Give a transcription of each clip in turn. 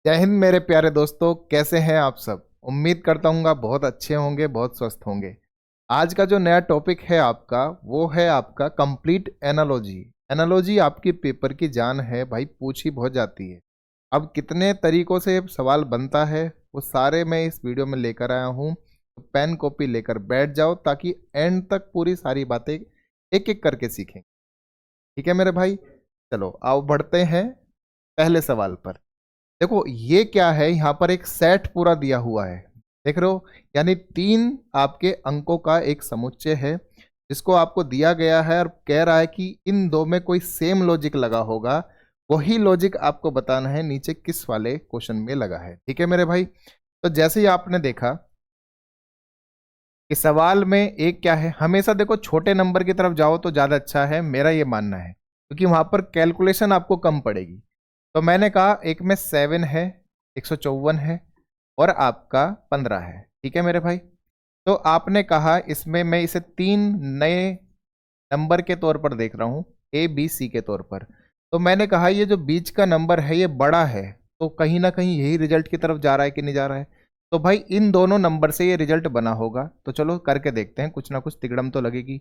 जय हिंद मेरे प्यारे दोस्तों, कैसे हैं आप सब। उम्मीद करता हूँ आप बहुत अच्छे होंगे, बहुत स्वस्थ होंगे। आज का जो नया टॉपिक है आपका, वो है आपका कंप्लीट एनालॉजी। एनालॉजी आपकी पेपर की जान है भाई, पूछी बहुत जाती है। अब कितने तरीकों से सवाल बनता है वो सारे मैं इस वीडियो में लेकर आया हूँ। तो पेन कॉपी लेकर बैठ जाओ ताकि एंड तक पूरी सारी बातें एक एक करके सीखें। ठीक है मेरे भाई, चलो आओ बढ़ते हैं पहले सवाल पर। देखो ये क्या है, यहाँ पर एक सेट पूरा दिया हुआ है, देख रहे हो। यानी तीन आपके अंकों का एक समुच्चय है जिसको आपको दिया गया है और कह रहा है कि इन दो में कोई सेम लॉजिक लगा होगा। वही लॉजिक आपको बताना है नीचे किस वाले क्वेश्चन में लगा है। ठीक है मेरे भाई, तो जैसे ही आपने देखा कि सवाल में एक क्या है, हमेशा देखो छोटे नंबर की तरफ जाओ तो ज़्यादा अच्छा है, मेरा ये मानना है, क्योंकि वहां पर कैलकुलेशन आपको कम पड़ेगी। तो मैंने कहा एक में 7 है, 154 है और आपका 15 है। ठीक है मेरे भाई, तो आपने कहा इसमें मैं इसे तीन नए नंबर के तौर पर देख रहा हूँ, ए बी सी के तौर पर। तो मैंने कहा ये जो बीच का नंबर है ये बड़ा है, तो कहीं ना कहीं यही रिजल्ट की तरफ जा रहा है कि नहीं जा रहा है। तो भाई इन दोनों नंबर से ये रिजल्ट बना होगा, तो चलो करके देखते हैं, कुछ ना कुछ तिकड़म तो लगेगी।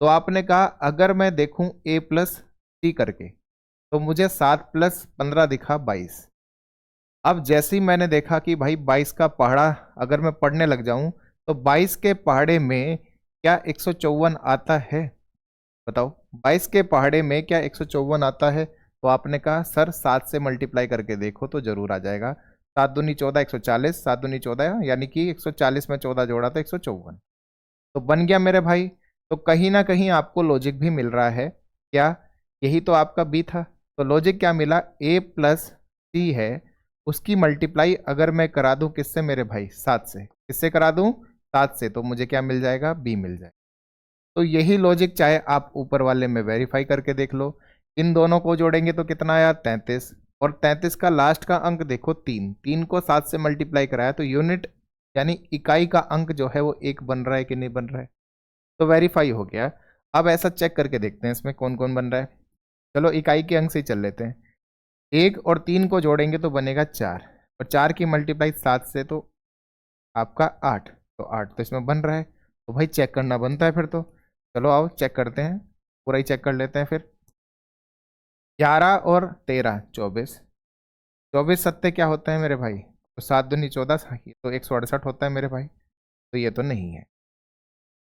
तो आपने कहा अगर मैं देखूं ए प्लस सी करके, तो मुझे 7 + 15 दिखा 22। अब जैसे ही मैंने देखा कि भाई 22 का पहाड़ा अगर मैं पढ़ने लग जाऊं, तो 22 के पहाड़े में क्या 154 आता है? बताओ, 22 के पहाड़े में क्या 154 आता है? तो आपने कहा सर 7 से मल्टीप्लाई करके देखो तो जरूर आ जाएगा। 7 दूनी 14, 140, 7 दूनी 14, यानी कि 140 में 14 जोड़ा तो 154। तो बन गया मेरे भाई। तो कहीं ना कहीं आपको लॉजिक भी मिल रहा है क्या? यही तो आपका बी था। तो लॉजिक क्या मिला? ए प्लस सी है, उसकी मल्टीप्लाई अगर मैं करा दूं किससे मेरे भाई? 7 से। किससे करा दूं? 7 से। तो मुझे क्या मिल जाएगा? बी मिल जाएगा। तो यही लॉजिक चाहे आप ऊपर वाले में वेरीफाई करके देख लो। इन दोनों को जोड़ेंगे तो कितना आया? 33। और 33 का लास्ट का अंक देखो 3, 3 को 7 से मल्टीप्लाई कराया तो यूनिट यानी इकाई का अंक जो है वो 1 बन रहा है कि नहीं बन रहा है? तो वेरीफाई हो गया। अब ऐसा चेक करके देखते हैं इसमें कौन कौन बन रहा है। चलो इकाई के अंक से ही चल लेते हैं। 1 और 3 को जोड़ेंगे तो बनेगा 4, और 4 की मल्टीप्लाई 7 से तो आपका 8। तो 8 तो इसमें बन रहा है, तो भाई चेक करना बनता है फिर तो। चलो आओ चेक करते हैं, पूरा ही चेक कर लेते हैं फिर। 11 और 13 24। 24 सत्ते क्या होता है मेरे भाई? तो 7 दूनी 14, तो 168 होता है मेरे भाई। तो ये तो नहीं है।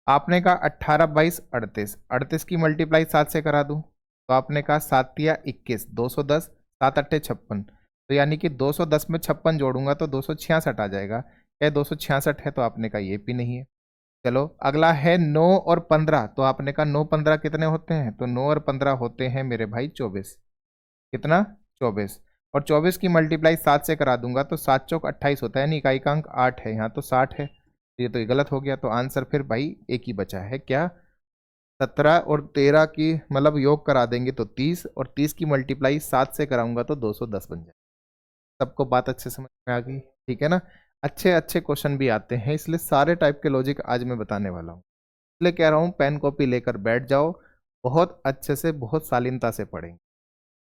आपने कहा 18 22 38, 38 की मल्टीप्लाई 7 से करा दूं, तो आपने कहा 7 या 21, 210, 7 अट्ठे 56। तो यानी कि 210 में 56 जोड़ूंगा तो 266 आ जाएगा। क्या 266 है? तो आपने कहा ये भी नहीं है। चलो अगला है 9 और 15। तो आपने कहा 9 15 कितने होते हैं? तो 9 और 15 होते हैं मेरे भाई 24। कितना? 24। और 24 की मल्टीप्लाई 7 से करा दूंगा तो 7 चौक 28 होता है, यानी इकाई का अंक 8 है, यहाँ तो 60 है। तो ये तो गलत हो गया। तो आंसर फिर भाई एक ही बचा है, क्या? 17 और 13 की मतलब योग करा देंगे तो 30, और 30 की मल्टीप्लाई 7 से कराऊंगा तो 210 बन जाए। सबको बात अच्छे समझ में आ गई? ठीक है ना। अच्छे अच्छे क्वेश्चन भी आते हैं, इसलिए सारे टाइप के लॉजिक आज मैं बताने वाला हूँ। इसलिए कह रहा हूँ पेन कॉपी लेकर बैठ जाओ, बहुत अच्छे से बहुत शालीनता से पढ़ेंगे।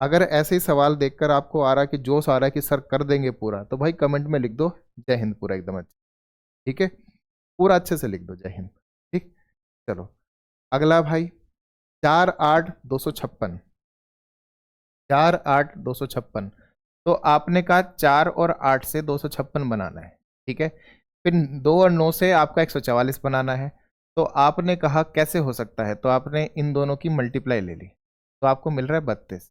अगर ऐसे ही सवाल देखकर आपको आ रहा कि जोश आ रहा है कि सर कर देंगे पूरा, तो भाई कमेंट में लिख दो जय हिंद पूरा एकदम अच्छा। ठीक है, पूरा अच्छे से लिख दो जय हिंद। ठीक, चलो अगला भाई। 4 8 256, 4 8 256। तो आपने कहा 4 और 8 से 256 बनाना है। ठीक है, फिर 2 और 9 से आपका 144 बनाना है। तो आपने कहा कैसे हो सकता है? तो आपने इन दोनों की मल्टीप्लाई ले ली, तो आपको मिल रहा है 32।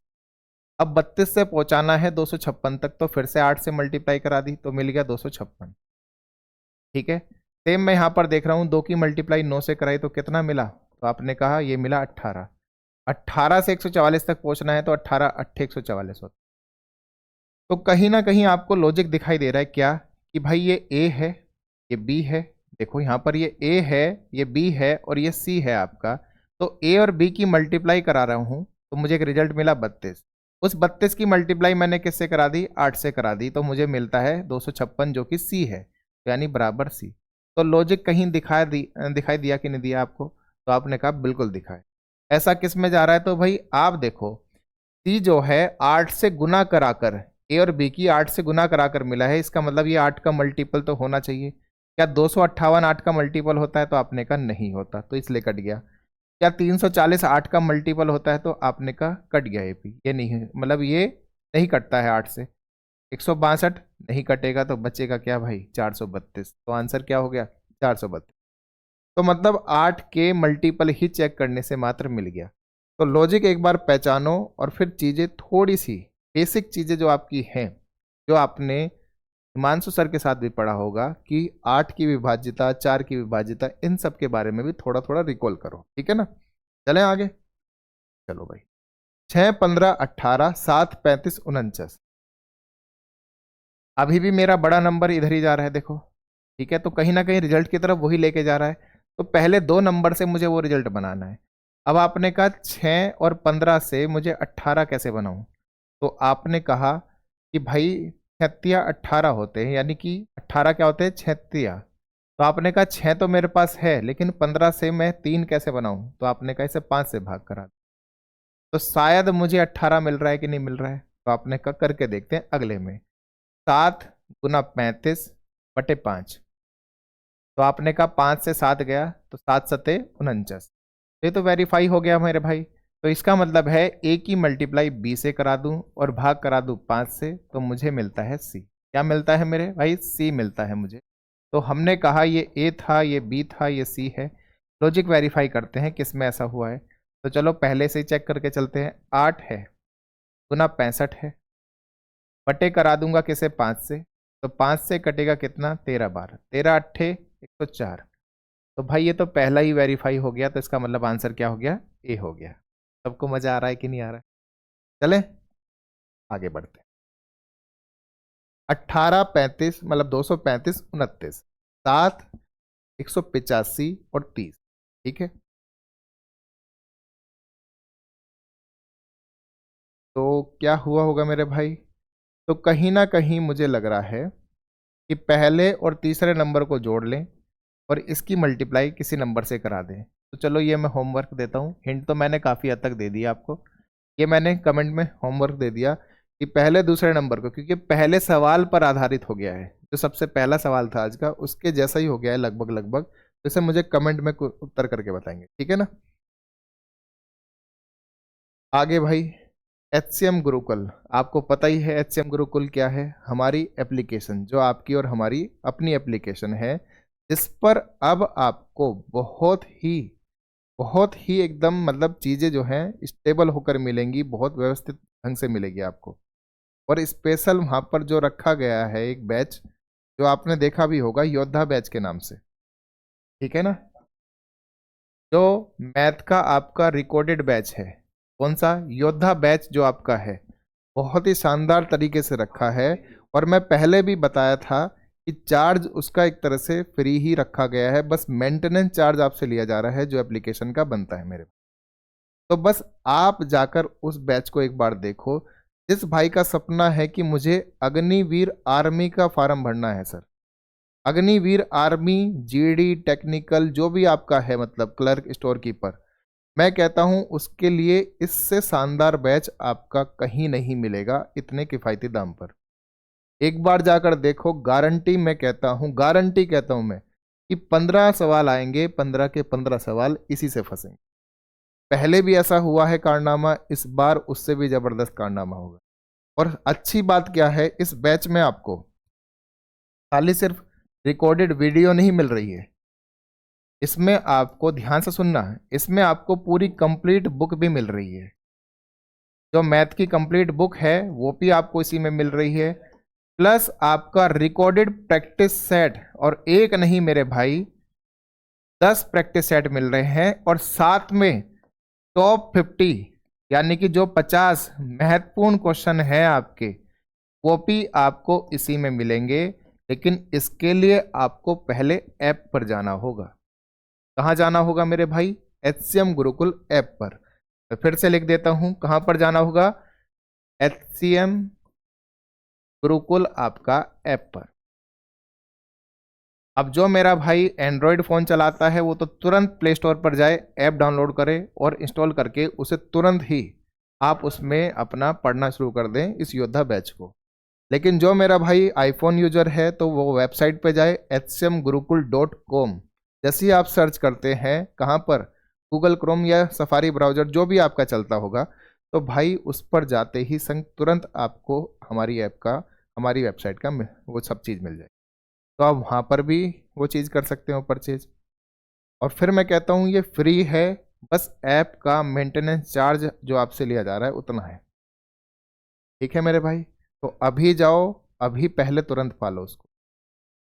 अब 32 से पहुंचाना है 256 तक, तो फिर से 8 से मल्टीप्लाई करा दी तो मिल गया 256। ठीक है, सेम मैं यहाँ पर देख रहा हूँ 2 की मल्टीप्लाई 9 से कराई तो कितना मिला? तो आपने कहा ये मिला 18। 18 से 144 तक पहुंचना है तो 18 अट्ठे 144 होता। तो कहीं ना कहीं आपको लॉजिक दिखाई दे रहा है क्या? कि भाई ये ए है, ये बी है। देखो यहाँ पर ये ए है, ये बी है और ये सी है आपका। तो ए और बी की मल्टीप्लाई करा रहा हूँ तो मुझे एक रिजल्ट मिला 32। उस 32 की मल्टीप्लाई मैंने किससे करा दी? 8 से करा दी, तो मुझे मिलता है 256 जो कि सी है, तो यानी बराबर सी। तो लॉजिक कहीं दिखाई दिया कि नहीं दिया आपको? तो आपने कहा बिल्कुल दिखाए। ऐसा किस में जा रहा है? तो भाई आप देखो, सी जो है 8 से गुना कराकर ए और बी की 8 से गुना कराकर मिला है, इसका मतलब ये 8 का मल्टीपल तो होना चाहिए। क्या 258 8 का मल्टीपल होता है? तो आपने कहा नहीं होता, तो इसलिए कट गया। क्या 340 8 का मल्टीपल होता है? तो आपने कहा कट गया। ये नहीं है, मतलब ये नहीं कटता है 8 से। 162 नहीं कटेगा, तो बचेगा क्या भाई? 432। तो आंसर क्या हो गया? 432। तो मतलब 8 के मल्टीपल ही चेक करने से मात्र मिल गया। तो लॉजिक एक बार पहचानो और फिर चीज़ें थोड़ी सी बेसिक चीज़ें जो आपकी हैं, जो आपने हिमांशु सर के साथ भी पढ़ा होगा कि 8 की विभाज्यता, 4 की विभाज्यता, इन सब के बारे में भी थोड़ा थोड़ा रिकॉल करो। ठीक है ना? चलें आगे। चलो भाई, 6 15 18 7 35 49। अभी भी मेरा बड़ा नंबर इधर ही जा रहा है, देखो। ठीक है, तो कहीं ना कहीं रिजल्ट की तरफ वही लेके जा रहा है। तो पहले 2 नंबर से मुझे वो रिजल्ट बनाना है। अब आपने कहा 6 और 15 से मुझे 18 कैसे बनाऊं? तो आपने कहा कि भाई 36 18 होते हैं, यानी कि 18 क्या होते हैं? 36। तो आपने कहा 6 तो मेरे पास है, लेकिन 15 से मैं 3 कैसे बनाऊं? तो आपने कहा इसे 5 से भाग करा। तो शायद मुझे 18 मिल रहा है कि नहीं मिल रहा है? तो आपने कहा करके देखते हैं अगले में। 7 गुना 35 बटे 5। तो आपने कहा 5 से 7 गया, तो 7 सते 49। ये तो वेरीफाई हो गया मेरे भाई। तो इसका मतलब है ए की मल्टीप्लाई बी से करा दूं और भाग करा दूं 5 से, तो मुझे मिलता है सी। क्या मिलता है मेरे भाई? सी मिलता है मुझे। तो हमने कहा ये ए था, ये बी था, ये सी है। लॉजिक वेरीफाई करते हैं किस में ऐसा हुआ है। तो चलो पहले से ही चेक करके चलते हैं। 8 है गुना 65 है, बटे करा दूंगा किसे? 5 से। तो 5 से कटेगा कितना? 13 बार, 13 अट्ठे 104। तो भाई ये तो पहला ही वेरीफाई हो गया, तो इसका मतलब आंसर क्या हो गया? ए हो गया। सबको मजा आ रहा है कि नहीं आ रहा है? चले आगे बढ़ते हैं। 18 35 मतलब 235 29, 7 185 और 30। ठीक है, तो क्या हुआ होगा मेरे भाई? तो कहीं ना कहीं मुझे लग रहा है कि पहले और तीसरे नंबर को जोड़ लें और इसकी मल्टीप्लाई किसी नंबर से करा दें। तो चलो ये मैं होमवर्क देता हूँ। हिंट तो मैंने काफ़ी हद तक दे दिया आपको। ये मैंने कमेंट में होमवर्क दे दिया कि पहले दूसरे नंबर को, क्योंकि पहले सवाल पर आधारित हो गया है। जो सबसे पहला सवाल था आज का, उसके जैसा ही हो गया है लगभग लगभग। तो इसे मुझे कमेंट में उत्तर करके बताएंगे। ठीक है ना? आगे भाई, HCM गुरुकुल। आपको पता ही है HCM गुरुकुल क्या है? हमारी एप्लीकेशन, जो आपकी और हमारी अपनी एप्लीकेशन है, जिस पर अब आपको बहुत ही एकदम मतलब चीज़ें जो हैं स्टेबल होकर मिलेंगी, बहुत व्यवस्थित ढंग से मिलेगी आपको। और स्पेशल वहाँ पर जो रखा गया है एक बैच, जो आपने देखा भी होगा, योद्धा बैच के नाम से। ठीक है ना? जो मैथ का आपका रिकॉर्डेड बैच है, कौन सा? योद्धा बैच जो आपका है, बहुत ही शानदार तरीके से रखा है। और मैं पहले भी बताया था कि चार्ज उसका एक तरह से फ्री ही रखा गया है, बस मेंटेनेंस चार्ज आपसे लिया जा रहा है जो एप्लीकेशन का बनता है मेरे। तो बस आप जाकर उस बैच को एक बार देखो। जिस भाई का सपना है कि मुझे अग्निवीर आर्मी का फॉर्म भरना है sir, Agniveer army, GD, technical, जो भी आपका है, मतलब क्लर्क, स्टोर कीपर, मैं कहता हूं उसके लिए इससे शानदार बैच आपका कहीं नहीं मिलेगा इतने किफ़ायती दाम पर। एक बार जाकर देखो, गारंटी मैं कहता हूं, गारंटी कहता हूं मैं कि 15 सवाल आएंगे, 15 के 15 सवाल इसी से फंसेंगे। पहले भी ऐसा हुआ है कारनामा, इस बार उससे भी जबरदस्त कारनामा होगा। और अच्छी बात क्या है, इस बैच में आपको खाली सिर्फ रिकॉर्डेड वीडियो नहीं मिल रही है, इसमें आपको ध्यान से सुनना है, इसमें आपको पूरी कंप्लीट बुक भी मिल रही है। जो मैथ की कंप्लीट बुक है वो भी आपको इसी में मिल रही है, प्लस आपका रिकॉर्डेड प्रैक्टिस सेट। और एक नहीं मेरे भाई, 10 प्रैक्टिस सेट मिल रहे हैं। और साथ में टॉप 50, यानी कि जो 50 महत्वपूर्ण क्वेश्चन हैं आपके, वो भी आपको इसी में मिलेंगे। लेकिन इसके लिए आपको पहले ऐप पर जाना होगा। कहाँ जाना होगा मेरे भाई? HCM गुरुकुल ऐप पर। मैं फिर से लिख देता हूं, कहां पर जाना होगा? HCM गुरुकुल आपका ऐप पर। अब जो मेरा भाई एंड्रॉयड फ़ोन चलाता है वो तो तुरंत प्ले स्टोर पर जाए, ऐप डाउनलोड करे और इंस्टॉल करके उसे तुरंत ही आप उसमें अपना पढ़ना शुरू कर दें इस योद्धा बैच को। लेकिन जो मेरा भाई आईफोन यूजर है तो वो वेबसाइट पे जाए hcmgurukul.com। जैसे ही आप सर्च करते हैं कहाँ पर, गूगल क्रोम या सफारी ब्राउजर जो भी आपका चलता होगा, तो भाई उस पर जाते ही संग तुरंत आपको हमारी ऐप का, हमारी वेबसाइट का वो सब चीज़ मिल जाए। तो आप वहाँ पर भी वो चीज़ कर सकते हो परचेज। और फिर मैं कहता हूँ ये फ्री है, बस ऐप का मेंटेनेंस चार्ज जो आपसे लिया जा रहा है उतना है। ठीक है मेरे भाई, तो अभी जाओ, अभी पहले तुरंत पालो उसको।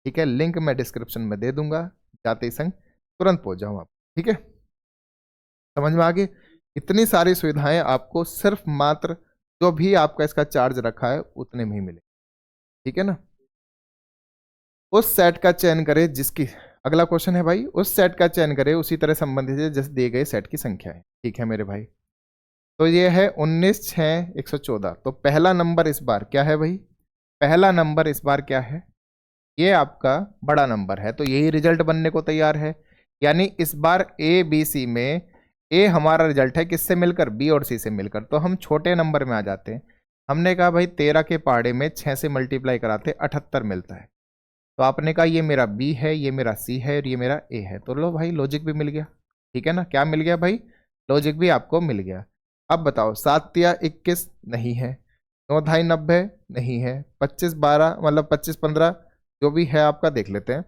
ठीक है, लिंक मैं डिस्क्रिप्शन में दे दूंगा, जाते ही संग तुरंत पहुंच जाऊँ आप। ठीक है, समझ में आ गई। इतनी सारी सुविधाएं आपको सिर्फ मात्र जो भी आपका इसका चार्ज रखा है उतने में ही मिले। ठीक है ना, उस सेट का चयन करें जिसकी, अगला क्वेश्चन है भाई, उस सेट का चयन करें उसी तरह संबंधित है जैसे दिए गए सेट की संख्या है। ठीक है मेरे भाई, तो ये है 19, 6, 114। तो पहला नंबर इस बार क्या है भाई, पहला नंबर इस बार क्या है, ये आपका बड़ा नंबर है, तो यही रिजल्ट बनने को तैयार है। यानी इस बार ए बी सी में ए हमारा रिजल्ट है किससे मिलकर, बी और सी से मिलकर, तो हम छोटे नंबर में आ जाते हैं। हमने कहा भाई 13 के पहाड़े में 6 से मल्टीप्लाई कराते 78 मिलता है। तो आपने कहा ये मेरा बी है, ये मेरा सी है और ये मेरा ए है, तो लो भाई लॉजिक भी मिल गया। ठीक है ना, क्या मिल गया भाई, लॉजिक भी आपको मिल गया। अब बताओ 7 या 21 नहीं है, 9 ढाई 90 नहीं है, 25 12 मतलब 25 15 जो भी है आपका देख लेते हैं।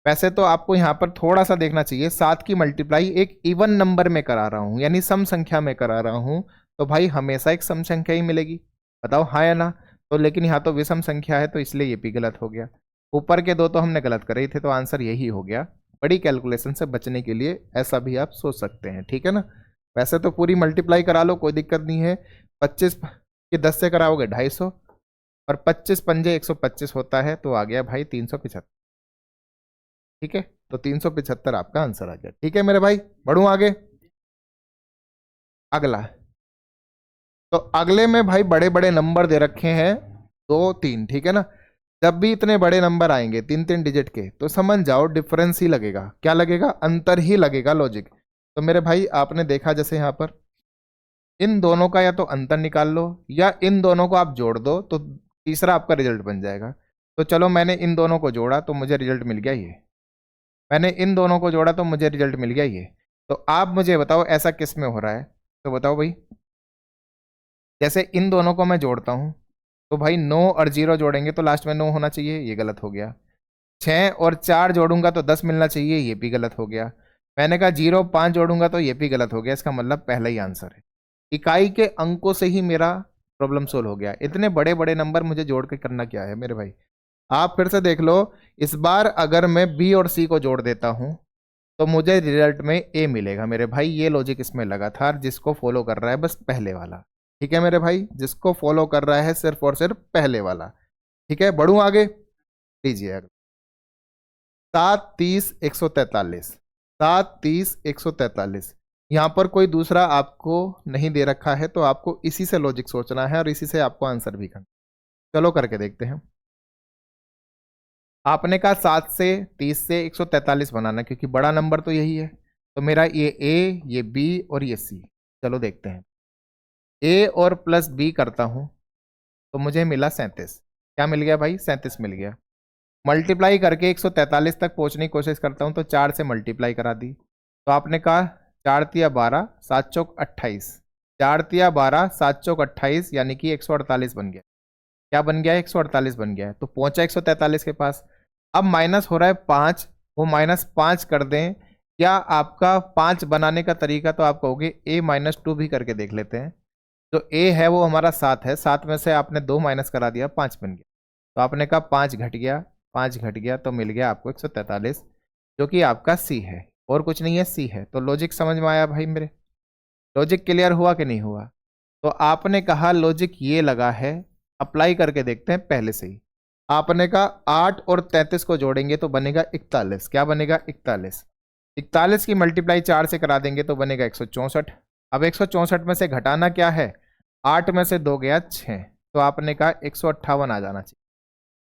वैसे तो आपको यहाँ पर थोड़ा सा देखना चाहिए, 7 की मल्टीप्लाई एक इवन नंबर में करा रहा हूँ यानी सम संख्या में करा रहा हूँ, तो भाई हमेशा एक सम संख्या ही मिलेगी। बताओ हाँ या ना, तो लेकिन यहाँ तो विषम संख्या है तो इसलिए ये भी गलत हो गया। ऊपर के दो तो हमने गलत करे ही थे, तो आंसर यही हो गया। बड़ी कैलकुलेशन से बचने के लिए ऐसा भी आप सोच सकते हैं। ठीक है ना, वैसे तो पूरी मल्टीप्लाई करा लो, कोई दिक्कत नहीं है। 25 के 10 से कराओगे 250 और 25 पंजे 125 होता है, तो आ गया भाई 375। ठीक है, तो 375 आपका आंसर आ गया। ठीक है मेरे भाई, बढ़ूं आगे। अगला, तो अगले में भाई बड़े बड़े नंबर दे रखे हैं 2 3। ठीक है ना, जब भी इतने बड़े नंबर आएंगे 3 3 डिजिट के, तो समझ जाओ डिफरेंस ही लगेगा। क्या लगेगा, अंतर ही लगेगा, लॉजिक। तो मेरे भाई आपने देखा जैसे यहाँ पर इन दोनों का या तो अंतर निकाल लो या इन दोनों को आप जोड़ दो, तो तीसरा आपका रिजल्ट बन जाएगा। तो चलो मैंने इन दोनों को जोड़ा तो मुझे रिजल्ट मिल गया ये, मैंने इन दोनों को जोड़ा तो मुझे रिजल्ट मिल गया ये। तो आप मुझे बताओ ऐसा किस में हो रहा है, तो बताओ भाई। जैसे इन दोनों को मैं जोड़ता हूँ तो भाई 9 और 0 जोड़ेंगे तो लास्ट में 9 होना चाहिए, ये गलत हो गया। 6 और 4 जोड़ूंगा तो 10 मिलना चाहिए, ये भी गलत हो गया। मैंने कहा 0 5 जोड़ूंगा तो ये भी गलत हो गया। इसका मतलब पहला ही आंसर है। इकाई के अंकों से ही मेरा प्रॉब्लम सोल्व हो गया। इतने बड़े बड़े नंबर मुझे जोड़ के करना क्या है मेरे भाई। आप फिर से देख लो, इस बार अगर मैं बी और सी को जोड़ देता हूं तो मुझे रिजल्ट में ए मिलेगा मेरे भाई। ये लॉजिक इसमें लगातार जिसको फॉलो कर रहा है बस पहले वाला। ठीक है मेरे भाई, जिसको फॉलो कर रहा है सिर्फ और सिर्फ पहले वाला। ठीक है, बढ़ूं आगे, लीजिए। 7 30 143, 7 30 143, यहाँ पर कोई दूसरा आपको नहीं दे रखा है, तो आपको इसी से लॉजिक सोचना है और इसी से आपको आंसर भी करना। चलो करके देखते हैं। आपने कहा 7 से 30 से 143 बनाना, क्योंकि बड़ा नंबर तो यही है। तो मेरा ये ए, ये बी और ये सी। चलो देखते हैं, ए और प्लस बी करता हूं तो मुझे मिला 37। क्या मिल गया भाई, 37 मिल गया। मल्टीप्लाई करके 143 तक पहुंचने की कोशिश करता हूं तो 4 से मल्टीप्लाई करा दी। तो आपने कहा 4 तिया 12 7 चौक 28, 4 तिया 12 7 चौक 28 यानी कि 148 बन गया। क्या बन गया, 148 बन गया है। तो पहुंचा 143 के पास। अब माइनस हो रहा है 5, वो -5 कर दें। क्या आपका 5 बनाने का तरीका, तो आप कहोगे a-2 भी करके देख लेते हैं। जो a है वो हमारा 7 है, 7 में से आपने 2 माइनस करा दिया, 5 बन गया। तो आपने कहा 5 घट गया, 5 घट गया तो मिल गया आपको 143, जो कि आपका सी है और कुछ नहीं है, सी है। तो लॉजिक समझ में आया भाई मेरे, लॉजिक क्लियर हुआ कि नहीं हुआ। तो आपने कहा लॉजिक ये लगा है, अप्लाई करके देखते हैं पहले से ही। आपने कहा 8 और 33 को जोड़ेंगे तो बनेगा 41। क्या बनेगा, 41। 41 की मल्टीप्लाई 4 से करा देंगे तो बनेगा 164। अब 164 में से घटाना क्या है, 8 में से 2 गया 6, तो आपने कहा 158 आ जाना चाहिए।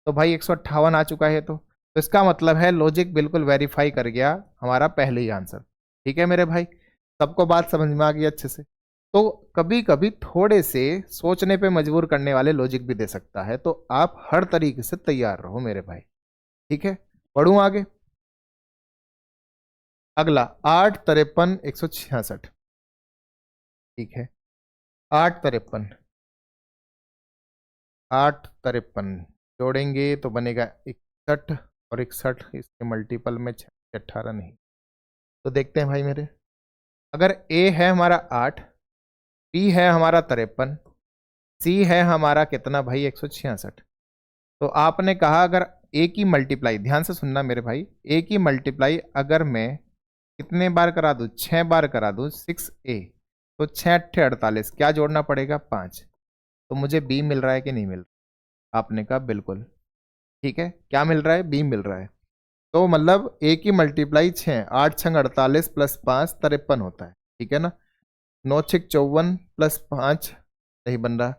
तो भाई 158 आ चुका है, तो इसका मतलब है लॉजिक बिल्कुल वेरीफाई कर गया हमारा पहले ही आंसर। ठीक है मेरे भाई, सबको बात समझ में आ गई अच्छे से। तो कभी कभी थोड़े से सोचने पे मजबूर करने वाले लॉजिक भी दे सकता है, तो आप हर तरीके से तैयार रहो मेरे भाई। ठीक है, पढ़ूं आगे। अगला 8 53 166। ठीक है, 8 53, 8 53 जोड़ेंगे तो बनेगा 61, और 61 इसके मल्टीपल में 18 नहीं। तो देखते हैं भाई मेरे, अगर ए है हमारा 8, बी है हमारा 53, सी है हमारा कितना भाई 166। तो आपने कहा अगर ए की मल्टीप्लाई, ध्यान से सुनना मेरे भाई, ए की मल्टीप्लाई अगर मैं कितने बार करा दूं, 6 बार करा दूं 6a, तो 6 8 48, क्या जोड़ना पड़ेगा 5। तो मुझे बी मिल रहा है कि नहीं मिल रहा? आपने कहा बिल्कुल। ठीक है, क्या मिल रहा है, बी मिल रहा है। तो मतलब ए की मल्टीप्लाई 6, 8 6 48 प्लस 5 53 होता है। ठीक है ना, 9 6 54 प्लस 5 नहीं बन रहा,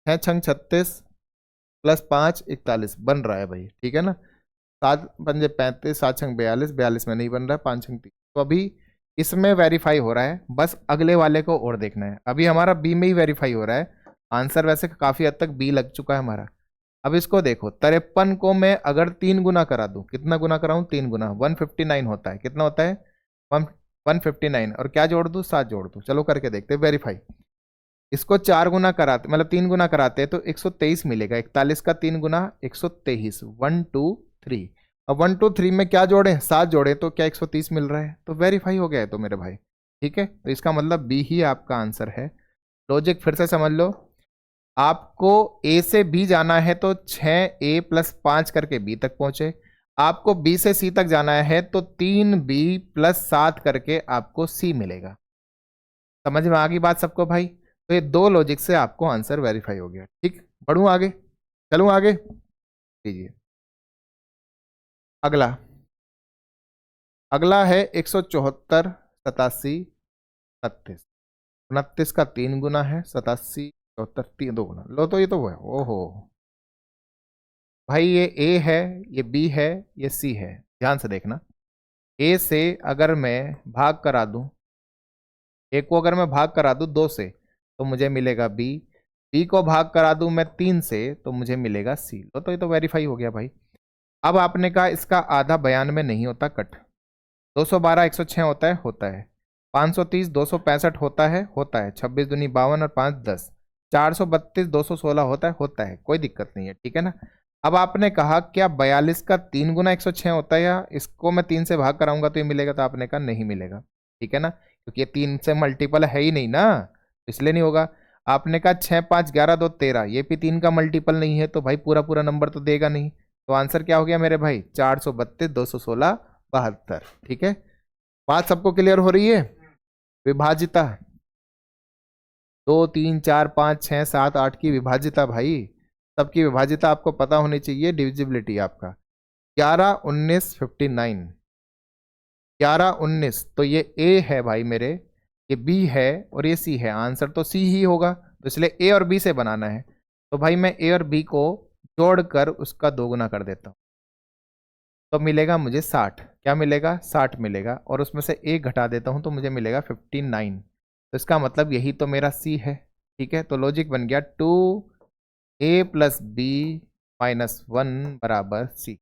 6 6 36 प्लस 5 41 बन रहा है भाई। ठीक है ना, 7 पंजे 35, 7 6 42, 42 में नहीं बन रहा, 5 6 30। तो अभी इसमें वेरीफाई हो रहा है, बस अगले वाले को और देखना है। अभी हमारा बी में ही वेरीफाई हो रहा है, आंसर वैसे काफी हद तक बी लग चुका है हमारा। अब इसको देखो, 53 को मैं अगर 3 गुना करा दूं, कितना गुना कराऊं, 3 गुना, 159 होता है। कितना होता है, 159, और क्या जोड़ दूं, 7 जोड़ दूं। चलो करके देखते हैं वेरीफाई। इसको 4 गुना कराते, मतलब 3 गुना कराते हैं तो 123 मिलेगा। 41 का 3 गुना 123, 1 2 3। अब 1 2 3 में क्या जोड़े, 7 जोड़े, तो क्या 130 मिल रहा है, तो वेरीफाई हो गया है तो मेरे भाई। ठीक है, तो इसका मतलब बी ही आपका आंसर है। लॉजिक फिर से समझ लो, आपको ए से बी जाना है तो 6a प्लस 5 करके बी तक पहुंचे। आपको बी से सी तक जाना है तो 3b प्लस 7 करके आपको सी मिलेगा। समझ में आ गई बात सबको भाई? तो ये दो लॉजिक से आपको आंसर वेरीफाई हो गया। ठीक, बढ़ूं आगे, चलूं आगे, लीजिए अगला। अगला है 174 87 29। 29 का 3 गुना है, 87 74 तीन 2 गुना, लो तो ये तो वो है। ओहो भाई, ये ए है, ये बी है, ये सी है। ध्यान से देखना, ए से अगर मैं भाग करा दूं, ए को अगर मैं भाग करा दूं 2 से तो मुझे मिलेगा बी, बी को भाग करा दूं मैं 3 से तो मुझे मिलेगा सी। लो तो ये तो वेरीफाई हो गया भाई। अब आपने कहा इसका आधा 92 नहीं होता, कट। 212 106 होता है 530 265 होता है 26 दूनी 52 और 5 10, 432 216 होता है, कोई दिक्कत नहीं है। ठीक है ना, अब आपने कहा क्या 42 का 3 गुना 106 होता है, या इसको मैं 3 से भाग कराऊंगा तो ये मिलेगा, तो आपने कहा नहीं मिलेगा। ठीक है ना, क्योंकि ये 3 से मल्टीपल है ही नहीं ना, इसलिए नहीं होगा। आपने कहा 6 5 11 2 13, ये भी 3 का मल्टीपल नहीं है, तो भाई पूरा पूरा नंबर तो देगा नहीं। तो आंसर क्या हो गया मेरे भाई, 432 216 72। ठीक है, बात सबको क्लियर हो रही है? विभाजिता 2 3 4 5 6 7 8 की विभाजिता भाई, सबकी विभाजिता आपको पता होनी चाहिए। डिविजिबिलिटी आपका 11 19 59, 11 19, तो ये ए है भाई मेरे, ये बी है और ये सी है। आंसर तो सी ही होगा, तो इसलिए ए और बी से बनाना है। तो भाई मैं ए और बी को जोड़कर उसका 2 गुना कर देता हूँ, तो मिलेगा मुझे 60। क्या मिलेगा, 60 मिलेगा, और उसमें से एक घटा देता हूं तो मुझे मिलेगा 59। तो इसका मतलब यही तो मेरा सी है। ठीक है, तो लॉजिक बन गया 2a प्लस बी माइनस 1 बराबर सी।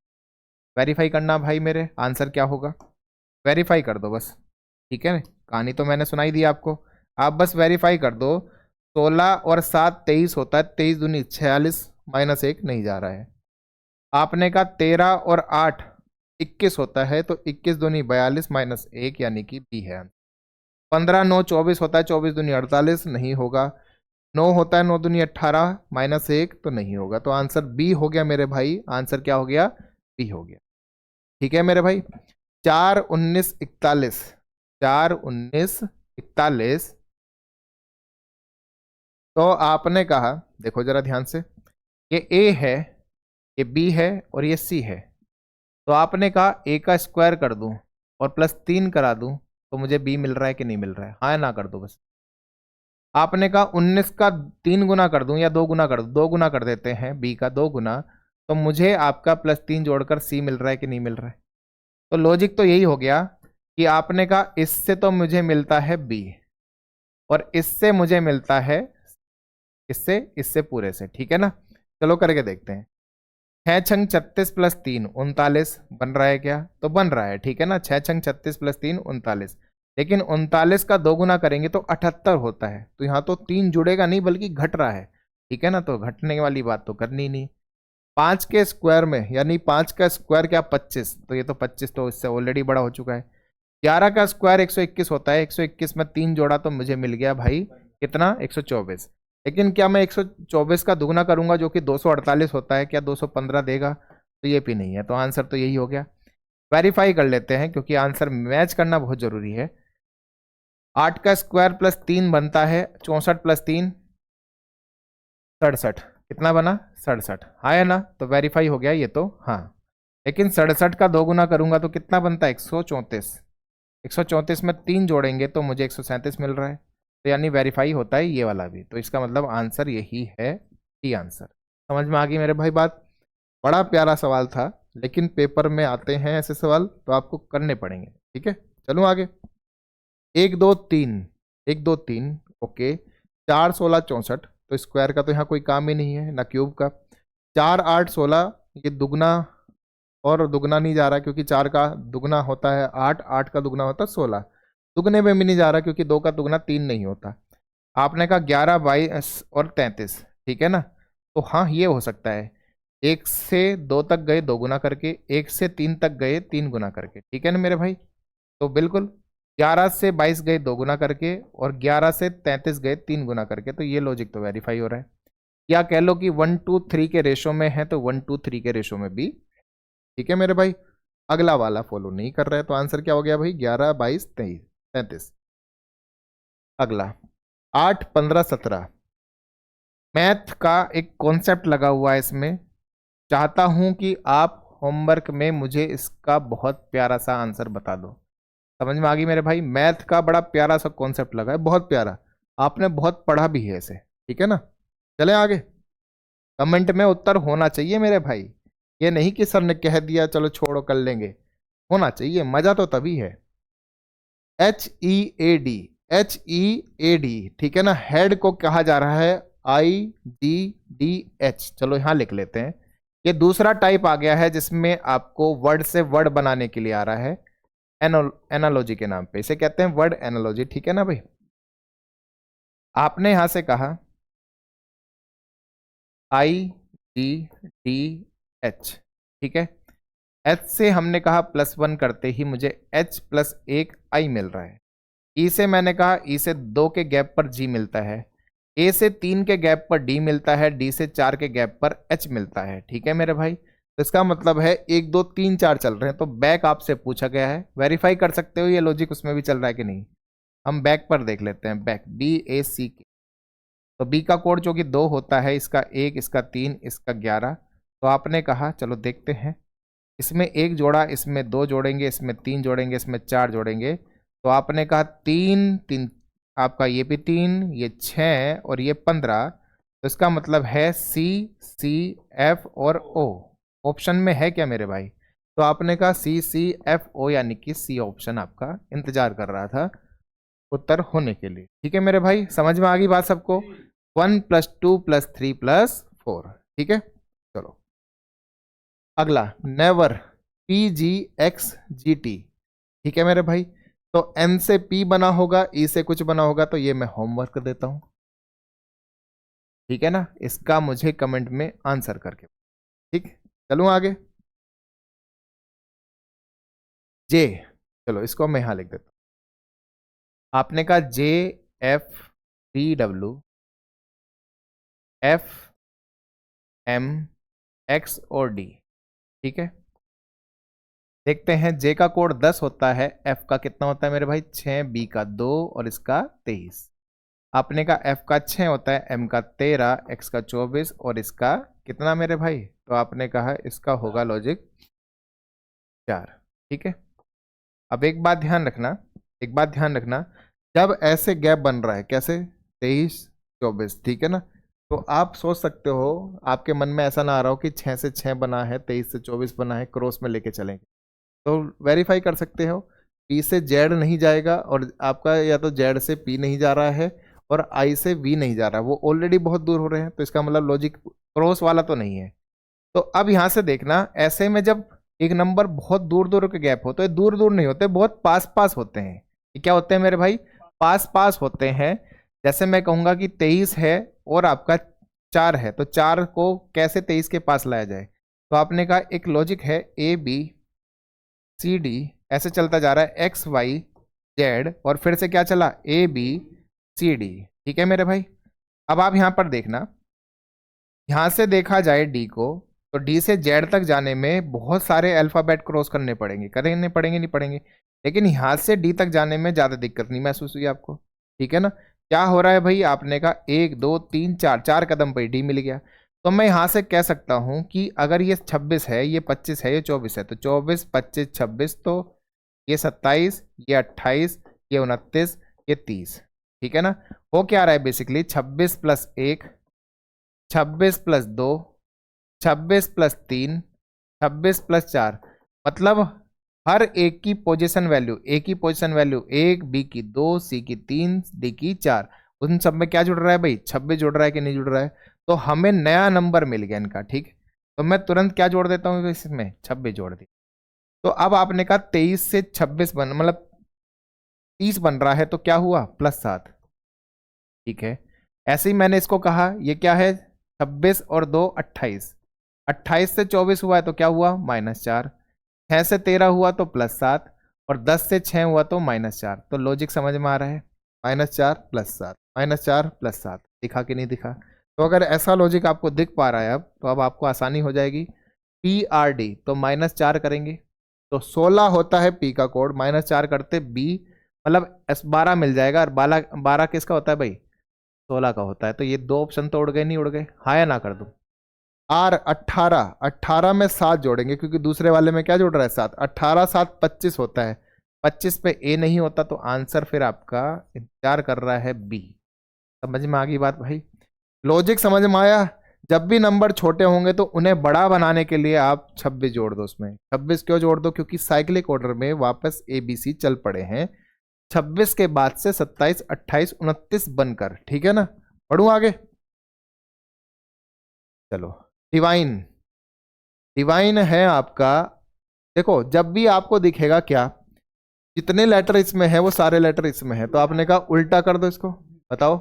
वेरीफाई करना भाई मेरे, आंसर क्या होगा, वेरीफाई कर दो बस। ठीक है, कहानी तो मैंने सुनाई दी आपको, आप बस वेरीफाई कर दो। 16 और 7 23 होता है, 23 दूनी 46, माइनस 1 नहीं जा रहा है। आपने कहा 13 और 8 21 होता है, तो 21 दूनी 42 माइनस 1 यानी कि बी है। 15 9 24 होता है, 24 दूनी 48 नहीं होगा। 9 होता है, 9 दूनी 18 माइनस 1 तो नहीं होगा। तो आंसर बी हो गया मेरे भाई, आंसर क्या हो गया, बी हो गया। ठीक है मेरे भाई, 4 19 41, 4 19 41। तो आपने कहा, देखो जरा ध्यान से, ये ए है, ये बी है और ये सी है। तो आपने कहा ए का स्क्वायर कर दूं और प्लस 3 करा दूं तो मुझे बी मिल रहा है कि नहीं मिल रहा है, हाँ या ना कर दो बस। आपने कहा 19 का 3 गुना कर दूं या 2 गुना कर दूं, 2 गुना कर देते हैं, बी का 2 गुना, तो मुझे आपका प्लस 3 जोड़कर सी मिल रहा है कि नहीं मिल रहा है। तो लॉजिक तो यही हो गया कि आपने कहा इससे तो मुझे मिलता है बी, और इससे मुझे मिलता है इससे इससे पूरे से, ठीक है ना। चलो करके देखते हैं। 6×6 + 3 39 बन रहा है क्या? तो बन रहा है, ठीक है ना। 6×6 + 3 39, लेकिन 39 का 2 गुना करेंगे तो 78 होता है। तो यहाँ तो 3 जुड़ेगा नहीं बल्कि घट रहा है, ठीक है ना। तो घटने वाली बात तो करनी नहीं। 5 के स्क्वायर में, यानी 5 का स्क्वायर क्या 25, तो ये तो 25 तो इससे ऑलरेडी बड़ा हो चुका है। 11 का स्क्वायर 121 होता है, 121 में 3 जोड़ा तो मुझे मिल गया भाई कितना, 124। लेकिन क्या मैं 124 का दुगना करूंगा जो कि 248 होता है, क्या 215 देगा? तो ये भी नहीं है, तो आंसर तो यही हो गया। वेरीफाई कर लेते हैं क्योंकि आंसर मैच करना बहुत जरूरी है। 8 का स्क्वायर +3 बनता है 64 + 3 67, कितना बना 67, हाँ है ना। तो वेरीफाई हो गया ये तो, हाँ। लेकिन 67 का 2 गुना करूंगा तो कितना बनता है 134, 134 में 3 जोड़ेंगे तो मुझे 137 मिल रहा है। तो यानी वेरीफाई होता है ये वाला भी, तो इसका मतलब आंसर यही है, डी आंसर। समझ में आ गई मेरे भाई बात? बड़ा प्यारा सवाल था, लेकिन पेपर में आते हैं ऐसे सवाल तो आपको करने पड़ेंगे, ठीक है। चलो आगे। 1 2 3, 1 2 3, ओके। 4 16 64, तो स्क्वायर का तो यहाँ कोई काम ही नहीं है ना, क्यूब का। 4 8 16, ये दुगना और दुगना नहीं जा रहा क्योंकि 4 का दुगना होता है 8, 8 का दुगना होता है 16, दुगने में भी नहीं जा रहा क्योंकि 2 का दुगना 3 नहीं होता। आपने कहा 11 22 और 33, ठीक है ना। तो हाँ ये हो सकता है, 1 से 2 तक गए 2 गुना करके, 1 से 3 तक गए 3 गुना करके, ठीक है ना मेरे भाई। तो बिल्कुल 11 से 22 गए 2 गुना करके और 11 से 33 गए 3 गुना करके, तो ये लॉजिक तो वेरीफाई हो रहा है। या कह लो कि 1 2 3 के रेशो में है तो 1 2 3 के रेशो में भी, ठीक है मेरे भाई। अगला वाला फॉलो नहीं कर रहा है, तो आंसर क्या हो गया भाई 11 22 23 33। अगला 8 15 17, मैथ का एक कॉन्सेप्ट लगा हुआ है इसमें। चाहता हूं कि आप होमवर्क में मुझे इसका बहुत प्यारा सा आंसर बता दो। समझ में आ गई मेरे भाई? मैथ का बड़ा प्यारा सा कॉन्सेप्ट लगा है, बहुत प्यारा। आपने बहुत पढ़ा भी है इसे, ठीक है ना। चले आगे। कमेंट में उत्तर होना चाहिए मेरे भाई, ये नहीं कि सर ने कह दिया चलो छोड़ो कर लेंगे, होना चाहिए, मजा तो तभी है। HEAD, HEAD, ठीक है ना। हेड को कहा जा रहा है IDDH, चलो यहां लिख लेते हैं। ये दूसरा टाइप आ गया है जिसमें आपको वर्ड से वर्ड बनाने के लिए आ रहा है, एनालॉजी के नाम पे इसे कहते हैं, वर्ड एनालॉजी, ठीक है ना भाई। आपने यहां से कहा IDDH, ठीक है। H से हमने कहा +1 करते ही मुझे H + 1 I मिल रहा है। E से मैंने कहा E से 2 के गैप पर G मिलता है, A से 3 के गैप पर D मिलता है, D से 4 के गैप पर H मिलता है, ठीक है मेरे भाई। तो इसका मतलब है 1 2 3 4 चल रहे हैं, तो बैक आपसे पूछा गया है। वेरीफाई कर सकते हो ये लॉजिक उसमें भी चल रहा है कि नहीं। हम बैक पर देख लेते हैं, बैक BACK। तो बी का कोड जो कि 2 होता है, इसका 1, इसका 3, इसका 11। तो आपने कहा चलो देखते हैं, इसमें 1 जोड़ा, इसमें 2 जोड़ेंगे, इसमें 3 जोड़ेंगे, इसमें 4 जोड़ेंगे। तो आपने कहा 3 3, आपका ये भी 3, ये 6 और ये 15। तो इसका मतलब है CCF और O ऑप्शन में है क्या मेरे भाई? तो आपने कहा CCFO, यानी कि सी ऑप्शन आपका इंतजार कर रहा था उत्तर होने के लिए, ठीक है मेरे भाई। समझ में आ गई बात सबको? 1 + 2 + 3 + 4, ठीक है। चलो अगला, नेवर, PGXGT, ठीक है मेरे भाई। तो N से P बना होगा, E से कुछ बना होगा, तो ये मैं होमवर्क देता हूं, ठीक है ना। इसका मुझे कमेंट में आंसर करके, ठीक। चलूं आगे। J, चलो इसको मैं यहां लिख देता हूं। आपने कहा JFPWFMX और D, ठीक है। देखते हैं, जे का कोड 10 होता है, एफ का कितना होता है मेरे भाई 6, बी का 2 और इसका 23। आपने का एफ का 6 होता है, एम का 13, एक्स का 24 और इसका कितना मेरे भाई? तो आपने कहा इसका होगा लॉजिक 4, ठीक है। अब एक बात ध्यान रखना, एक बात ध्यान रखना, जब ऐसे गैप बन रहा है, कैसे 23 24, ठीक है ना। तो आप सोच सकते हो, आपके मन में ऐसा ना आ रहा हो कि 6 से 6 बना है, 23 से 24 बना है, क्रॉस में लेके चलेंगे। तो वेरीफाई कर सकते हो पी से जेड नहीं जाएगा, और आपका या तो जेड से पी नहीं जा रहा है और आई से वी नहीं जा रहा है, वो ऑलरेडी बहुत दूर हो रहे हैं, तो इसका मतलब लॉजिक क्रॉस वाला तो नहीं है। तो अब यहां से देखना, ऐसे में जब एक नंबर बहुत दूर दूर के गैप होते हैं, दूर दूर नहीं होते, बहुत पास पास होते हैं। ये क्या होते हैं मेरे भाई? पास पास होते हैं। जैसे मैं कहूंगा कि 23 है और आपका 4 है, तो 4 को कैसे 23 के पास लाया जाए? तो आपने कहा एक लॉजिक है, ए बी सी डी ऐसे चलता जा रहा है, एक्स वाई जेड, और फिर से क्या चला, ए बी सी डी। ठीक है मेरे भाई। अब आप यहां पर देखना, यहां से देखा जाए डी को, तो डी से जेड तक जाने में बहुत सारे अल्फाबेट क्रॉस करने पड़ेंगे, करने पड़ेंगे नहीं पड़ेंगे, लेकिन यहां से डी तक जाने में ज्यादा दिक्कत नहीं महसूस हुई आपको। ठीक है ना? क्या हो रहा है भाई, आपने कहा 1 2 3 4, 4 कदम पर डी मिल गया। तो मैं यहां से कह सकता हूं कि अगर ये 26 है, ये 25 है, ये 24 है, तो 24 25 26, तो ये 27, ये 28, ये 29, ये 30। ठीक है ना? हो क्या रहा है बेसिकली, 26 + 1, 26 + 2, 26 + 3, 26 + 4, मतलब हर एक की पोजीशन वैल्यू, ए की पोजीशन वैल्यू 1, बी की 2, सी की 3, डी की 4, उन सब में क्या जुड़ रहा है भाई, 26 जुड़ रहा है कि नहीं जुड़ रहा है? तो हमें नया नंबर मिल गया इनका। ठीक, तो मैं तुरंत क्या जोड़ देता हूँ इसमें, 26 जोड़ दी। तो अब आपने कहा 23 से 26 बन, मतलब 30 बन रहा है, तो क्या हुआ, +7। ठीक है, ऐसे ही मैंने इसको कहा, ये क्या है, 26 और 2 28, 28 से 24 हुआ है तो क्या हुआ, -4, 6 से 13 हुआ तो +7, और 10 से 6 हुआ तो -4। तो लॉजिक समझ में आ रहा है, -4 + 7, -4 + 7, दिखा कि नहीं दिखा? तो अगर ऐसा लॉजिक आपको दिख पा रहा है अब, तो अब आपको आसानी हो जाएगी। PRD तो -4 करेंगे तो 16 होता है पी का कोड, -4 करते बी, मतलब S12 मिल जाएगा, और 12 12 किसका होता है भाई, 16 का होता है। तो ये 2 ऑप्शन तो उड़ गए, नहीं उड़ गए? हाँ या ना कर दूं? R 18, 18 में 7 जोड़ेंगे, क्योंकि दूसरे वाले में क्या जोड़ रहा है, 7, 18 7 25 होता है, 25 पे ए नहीं होता, तो आंसर फिर आपका इंतजार कर रहा है बी। समझ में आ गई बात भाई? लॉजिक समझ में आया? जब भी नंबर छोटे होंगे तो उन्हें बड़ा बनाने के लिए आप 26 जोड़ दो उसमें। 26 क्यों जोड़ दो? क्योंकि साइक्लिक ऑर्डर में वापस ABC चल पड़े हैं, 26 के बाद से 27 28 29 बनकर। ठीक है ना? पढ़ूं आगे? चलो, डिवाइन, डिवाइन है आपका। देखो, जब भी आपको दिखेगा क्या, जितने लेटर इसमें है वो सारे लेटर इसमें है, तो आपने कहा उल्टा कर दो इसको। बताओ,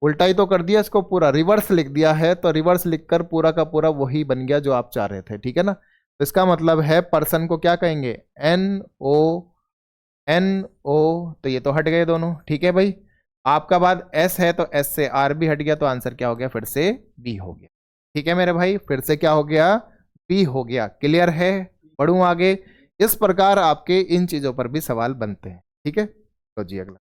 उल्टा ही तो कर दिया इसको, पूरा रिवर्स लिख दिया है, तो रिवर्स लिखकर पूरा का पूरा वही बन गया जो आप चाह रहे थे। ठीक है ना? तो इसका मतलब है पर्सन को क्या कहेंगे, NO, NO, तो ये तो हट गए दोनों। ठीक है भाई, आपका बाद S है, तो S से R भी हट गया, तो आंसर क्या हो गया, फिर से B हो गया। ठीक है मेरे भाई, फिर से क्या हो गया, B हो गया। क्लियर है? पढ़ूं आगे? इस प्रकार आपके इन चीजों पर भी सवाल बनते हैं। ठीक है, तो जी अगला,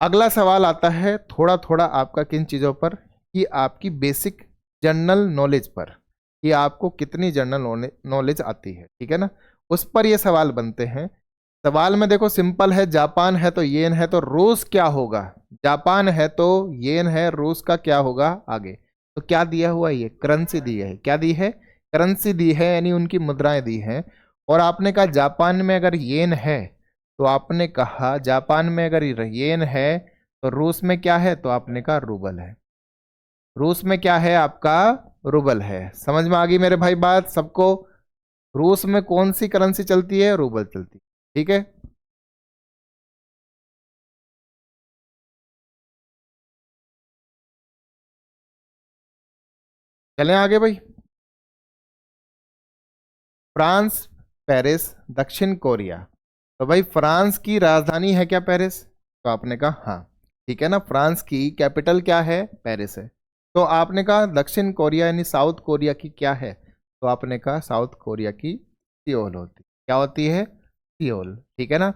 अगला सवाल आता है थोड़ा थोड़ा आपका किन चीजों पर, कि आपकी बेसिक जनरल नॉलेज पर, कि आपको कितनी जनरल नॉलेज आती है। ठीक है ना? उस पर ये सवाल बनते हैं। सवाल में देखो सिंपल है, जापान है तो येन है, तो रूस क्या होगा? जापान है तो येन है, रूस का क्या होगा आगे? तो क्या दिया हुआ है, ये करेंसी दी है। क्या दी है? करेंसी दी है, यानी उनकी मुद्राएं दी हैं। और आपने कहा जापान में अगर येन है, तो आपने कहा जापान में अगर येन है तो रूस में क्या है, तो आपने कहा रूबल है। रूस में क्या है आपका, रूबल है। समझ में आ गई मेरे भाई बात सबको? रूस में कौन सी करेंसी चलती है, रूबल चलती है। ठीक है, चलें आगे भाई। फ्रांस, पेरिस, दक्षिण कोरिया। तो भाई फ्रांस की राजधानी है क्या पेरिस? तो आपने कहा हाँ। ठीक है ना? फ्रांस की कैपिटल क्या है, पेरिस है। तो आपने कहा दक्षिण कोरिया यानी साउथ कोरिया की क्या है? तो आपने कहा साउथ कोरिया की सियोल होती। क्या होती है? सियोल। ठीक है ना?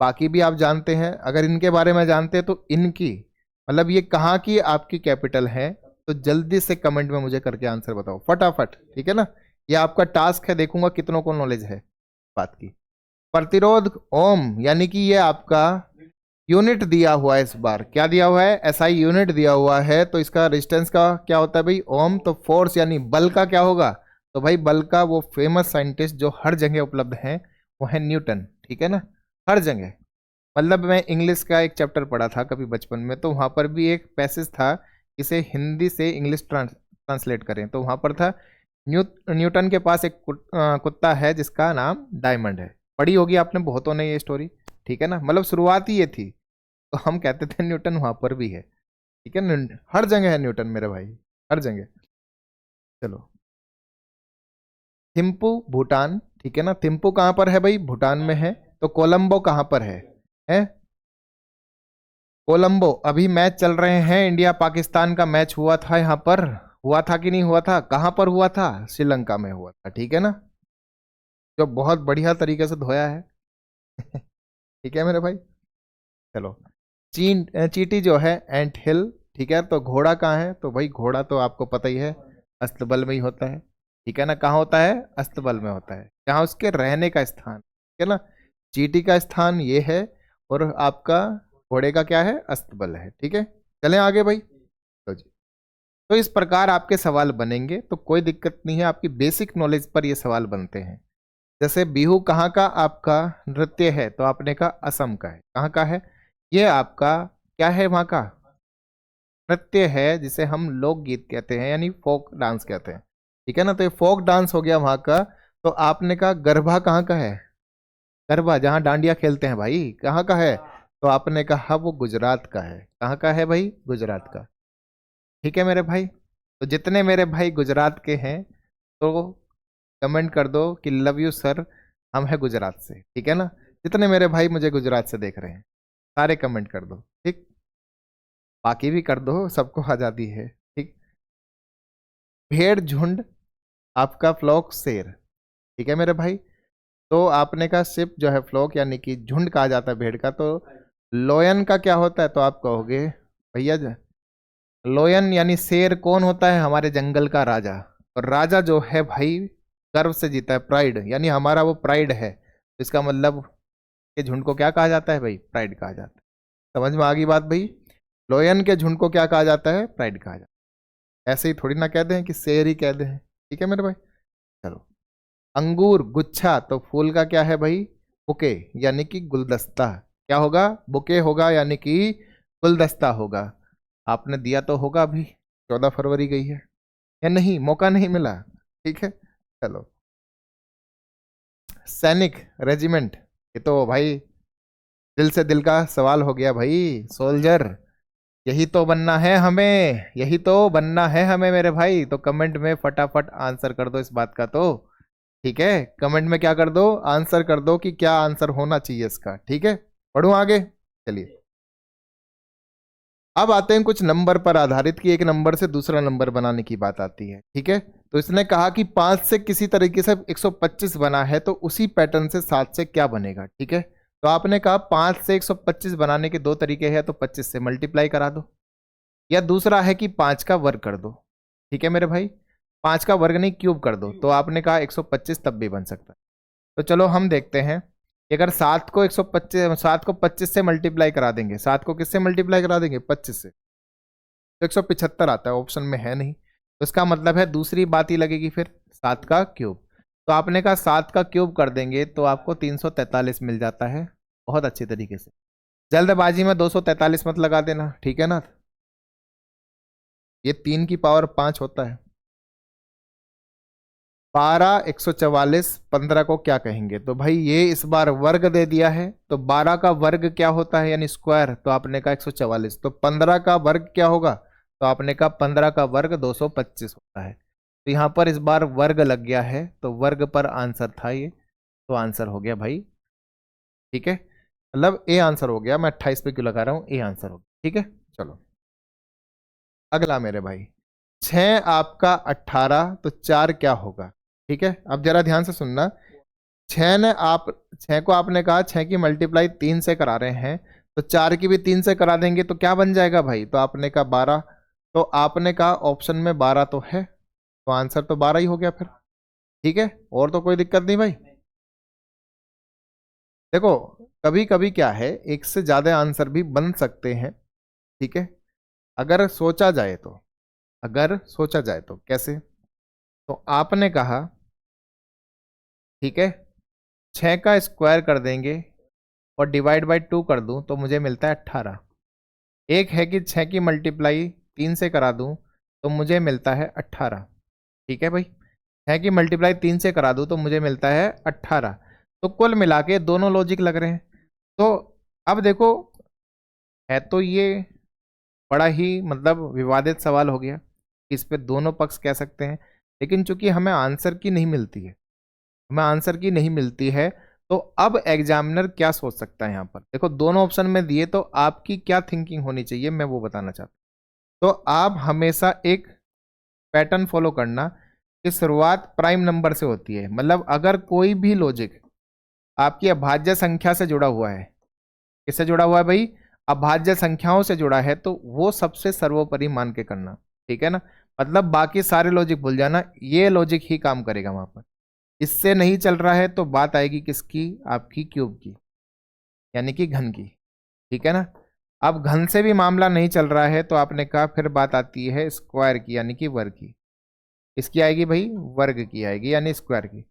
बाकी भी आप जानते हैं, अगर इनके बारे में जानते हैं तो इनकी, मतलब ये कहाँ की आपकी कैपिटल है, तो जल्दी से कमेंट में मुझे करके आंसर बताओ फटाफट। ठीक है ना? ये आपका टास्क है, देखूंगा कितनों को नॉलेज है बात की। प्रतिरोध ओम, यानी कि ये आपका यूनिट दिया हुआ है, इस बार क्या दिया हुआ है, SI यूनिट दिया हुआ है, तो इसका रेजिस्टेंस का क्या होता है भाई, ओम। तो फोर्स यानी बल का क्या होगा, तो भाई बल का वो फेमस साइंटिस्ट जो हर जगह उपलब्ध हैं, वो है न्यूटन, ठीक है ना। हर जगह, मतलब मैं इंग्लिश का एक चैप्टर पढ़ा था कभी बचपन में, तो वहाँ पर भी एक पैसेज था, इसे हिंदी से इंग्लिश ट्रांसलेट करें तो वहाँ पर था, न्यूटन के पास एक कुत्ता है जिसका नाम डायमंड है। पढ़ी होगी आपने बहुतों ने ये स्टोरी, ठीक है ना। मतलब शुरुआत ही ये थी, तो हम कहते थे न्यूटन वहाँ पर भी है, ठीक है ना। हर जगह है न्यूटन मेरे भाई, हर जगह। चलो, थिम्पू भूटान, ठीक है ना। थिम्पू कहाँ पर है भाई? भूटान में है। तो कोलंबो कहाँ पर है? कोलंबो। अभी मैच चल रहे हैं, इंडिया पाकिस्तान का मैच हुआ था यहाँ पर, हुआ था कि नहीं हुआ था? कहाँ पर हुआ था? श्रीलंका में हुआ था, ठीक है ना। जो बहुत बढ़िया तरीके से धोया है ठीक है मेरे भाई। चलो, चींटी जो है एंट हिल, ठीक है। तो घोड़ा कहाँ है? तो भाई घोड़ा तो आपको पता ही है, अस्तबल में ही होता है, ठीक है ना। कहाँ होता है? अस्तबल में होता है, जहाँ उसके रहने का स्थान, ठीक है ना। चींटी का स्थान ये है, और आपका घोड़े का क्या है? अस्तबल है, ठीक है। चलें आगे भाई। तो जी, तो इस प्रकार आपके सवाल बनेंगे, तो कोई दिक्कत नहीं है, आपकी बेसिक नॉलेज पर ये सवाल बनते हैं। जैसे बिहू कहाँ का आपका नृत्य है? तो आपने कहा असम का है। कहाँ का है? ये आपका क्या है? वहाँ का नृत्य है, जिसे हम लोकगीत कहते हैं, यानी फोक डांस कहते हैं, ठीक है ना। तो ये फोक डांस हो गया वहाँ का। तो आपने कहा गरबा कहाँ का है? गरबा जहाँ डांडिया खेलते हैं भाई, कहाँ का है? तो आपने कहा वो गुजरात का है। कहाँ का है भाई? गुजरात का, ठीक है मेरे भाई। तो जितने मेरे भाई गुजरात के हैं, तो कमेंट कर दो कि लव यू सर, हम हैं गुजरात से, ठीक है ना। जितने मेरे भाई मुझे गुजरात से देख रहे हैं, सारे कमेंट कर दो, ठीक। बाकी भी कर दो, सबको आज़ादी है, ठीक। भेड़ झुंड, आपका फ्लॉक शेर, ठीक है मेरे भाई। तो आपने कहा शिप जो है फ्लॉक, यानी कि झुंड कहा जाता है भेड़ का। तो लोयन का क्या होता है? तो आप कहोगे भैया लोयन यानी शेर कौन होता है? हमारे जंगल का राजा। और राजा जो है भाई गर्व से जीता है, प्राइड, यानी हमारा वो प्राइड है। इसका मतलब के झुंड को क्या कहा जाता है भाई? प्राइड कहा जाता है। समझ में आ गई बात भाई? लोयन के झुंड को क्या कहा जाता है? प्राइड कहा जाता है। ऐसे ही थोड़ी ना कहते हैं कि शेर ही कहते हैं, ठीक है मेरे भाई। चलो, अंगूर गुच्छा, तो फूल का क्या है भाई? बुके, यानी कि गुलदस्ता। क्या होगा? बुके होगा, यानी कि गुलदस्ता होगा। आपने दिया तो होगा, अभी 14 फरवरी गई है या नहीं? मौका नहीं मिला, ठीक है। चलो, सैनिक रेजिमेंट, ये तो भाई दिल से दिल का सवाल हो गया भाई। सोल्जर, यही तो बनना है हमें, यही तो बनना है हमें मेरे भाई। तो कमेंट में फटाफट आंसर कर दो इस बात का, तो ठीक है। कमेंट में क्या कर दो? आंसर कर दो कि क्या आंसर होना चाहिए इसका, ठीक है। पढ़ूं आगे? चलिए, अब आते हैं कुछ नंबर पर आधारित, कि एक नंबर से दूसरा नंबर बनाने की बात आती है, ठीक है। तो इसने कहा कि 5 से किसी तरीके से 125 बना है, तो उसी पैटर्न से 7 से क्या बनेगा, ठीक है। तो आपने कहा 5 से 125 बनाने के दो तरीके हैं, तो 25 से मल्टीप्लाई करा दो, या दूसरा है कि 5 का वर्ग कर दो, ठीक है मेरे भाई। 5 का वर्ग नहीं, क्यूब कर दो। तो आपने कहा 125 तब भी बन सकता है। तो चलो हम देखते हैं कि अगर 7 को 125, 7 को 25 से मल्टीप्लाई करा देंगे, 7 को किससे मल्टीप्लाई करा देंगे? 25 से, तो 175 आता है, ऑप्शन में है नहीं। तो इसका मतलब है दूसरी बात ही लगेगी फिर, 7 का क्यूब। तो आपने कहा 7 का क्यूब कर देंगे तो आपको 343 मिल जाता है, बहुत अच्छी तरीके से। जल्दबाजी में 243 मत लगा देना, ठीक है ना। ये 3 की पावर 5 होता है। 12, 144, 15 को क्या कहेंगे? तो भाई ये इस बार वर्ग दे दिया है, तो 12 का वर्ग क्या होता है, यानी स्क्वायर। तो आपने कहा 144, तो 15 का वर्ग क्या होगा? तो आपने कहा 15 का वर्ग 225 होता है। तो यहाँ पर इस बार वर्ग लग गया है, तो वर्ग पर आंसर था ये, तो आंसर हो गया भाई, ठीक है। मतलब ए आंसर हो गया, मैं 28 पे क्यों लगा रहा हूँ, ए आंसर हो गया, ठीक है। चलो, अगला मेरे भाई, 6 आपका 18, तो 4 क्या होगा, ठीक है। अब जरा ध्यान से सुनना। 6 ने आप 6 को आपने कहा 6 की मल्टीप्लाई 3 से करा रहे हैं, तो 4 की भी 3 से करा देंगे तो क्या बन जाएगा भाई? तो आपने कहा 12। तो आपने कहा ऑप्शन में 12 तो है, तो आंसर तो 12 ही हो गया फिर, ठीक है। और तो कोई दिक्कत नहीं भाई। देखो, कभी कभी क्या है, एक से ज्यादा आंसर भी बन सकते हैं, ठीक है, अगर सोचा जाए तो। अगर सोचा जाए तो कैसे? तो आपने कहा, ठीक है, 6 का स्क्वायर कर देंगे और डिवाइड बाई 2 कर दूं तो मुझे मिलता है 18। एक है कि 6 की मल्टीप्लाई 3 से करा दूं तो मुझे मिलता है 18। ठीक है भाई, 6 की मल्टीप्लाई 3 से करा दूं तो मुझे मिलता है 18। तो कुल मिला के दोनों लॉजिक लग रहे हैं। तो अब देखो, है तो ये बड़ा ही मतलब विवादित सवाल हो गया, इस पे दोनों पक्ष कह सकते हैं, लेकिन चूंकि हमें आंसर की नहीं मिलती है, हमें आंसर की नहीं मिलती है, तो अब एग्जामिनर क्या सोच सकता है यहाँ पर। देखो दोनों ऑप्शन में दिए, तो आपकी क्या थिंकिंग होनी चाहिए मैं वो बताना चाहता हूँ। तो आप हमेशा एक पैटर्न फॉलो करना कि शुरुआत प्राइम नंबर से होती है। मतलब अगर कोई भी लॉजिक आपकी अभाज्य संख्या से जुड़ा हुआ है, किससे जुड़ा हुआ है भाई, अभाज्य संख्याओं से जुड़ा है, तो वो सबसे सर्वोपरि मान के करना। ठीक है ना, मतलब बाकी सारे लॉजिक भूल जाना, ये लॉजिक ही काम करेगा वहां पर। इससे नहीं चल रहा है तो बात आएगी किसकी, आपकी क्यूब की, यानी कि घन की। ठीक है ना, अब घन से भी मामला नहीं चल रहा है तो आपने कहा फिर बात आती है स्क्वायर की, यानी कि वर्ग की। इसकी आएगी भाई, वर्ग की आएगी, यानी स्क्वायर की।